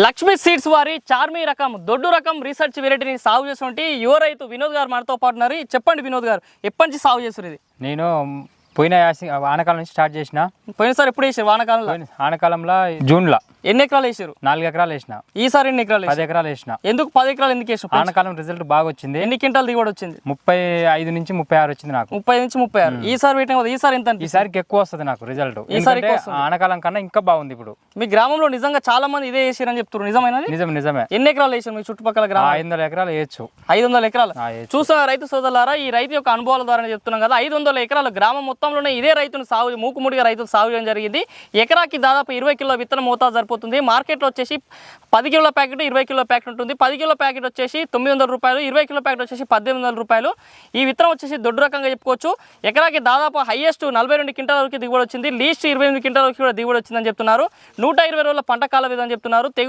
Lakshmi seeds వారి చార్మీ రకం దొడ్డు రకం రీసెర్చ్ వెరైటీని సాగు చేసినటువంటి యువ రైతు వినోద్ గారు మనతో పాటు ఉన్నారు. చెప్పండి వినోద్ గారు, ఎప్పటి నుంచి సాగు చేస్తారు? ఇది నేను పోయిన వానకాలం నుంచి స్టార్ట్ చేసిన. పోయినసారి ఎప్పుడు వేసారు? వానకాలంలో. వానకాలంలో జూన్లో ఎన్ని ఎకరాలు వేసారు? 4 ఎకరాలు వేసిన. ఈసారి ఎన్ని ఎకరాలు? 10 ఎకరాలు వేసిన. ఎందుకు 10 ఎకరాలు ఎందుకు వేసారు? వానకాలం రిజల్ట్ బాగా వచ్చింది. ఎన్ని క్వింటాల్ దిగుబడి వచ్చింది? 35 నుంచి 36 వచ్చింది నాకు. 30 నుంచి 36. ఈసారి పెట్టిన కదా, ఈసారి ఎంత? ఈసారికి ఎక్కువ వస్తుంది నాకు రిజల్ట్. ఈసారి వానకాలం కన్నా ఇంకా బాగుంది. ఇప్పుడు మీ గ్రామంలో నిజంగా చాలా మంది ఇదే వేసారని చెప్తున్నారు, నిజమేనా? నిజమే. ఎన్ని ఎకరాలు వేసారు మీ చుట్టుపక్కల గ్రామం? 500 ఎకరాలు వేయచ్చు. 500 ఎకరాలు చూసిన రైతు సోదరులారా, ఈ రైతు యొక్క అనుభవాల ద్వారా చెప్తున్నాం కదా. 500 ఎకరాలు గ్రామం మొత్తంలోనే ఇదే రైతును సాగు మూకుముడిగా రైతులు సాగు చేయడం జరిగింది. ఎకరాకి దాదాపు 20 కిలోల విత్తనం మోతాదు సరిపోతుంది. మార్కెట్లో వచ్చేసి 10 కిలోల ప్యాకెట్ 20 కిలోల ప్యాకెట్ ఉంటుంది. 10 కిలో ప్యాకెట్ వచ్చేసి 900 రూపాయలు, 20 కిలో ప్యాకెట్ వచ్చేసి 1800 రూపాయలు. ఈ విత్తనం వచ్చేసి దొడ్డు రకంగా చెప్పుకోవచ్చు. ఎకరాకి దాదాపు హైయెస్ట్ 42 క్వింటాల వరకు దిగుబడి వచ్చింది. లీస్ట్ 28 క్వింటాల వరకు కూడా దిగుబడి వచ్చిందని చెప్తున్నారు. 120 రోజుల పంట కాల విధానం చెప్తున్నారు. తెగులు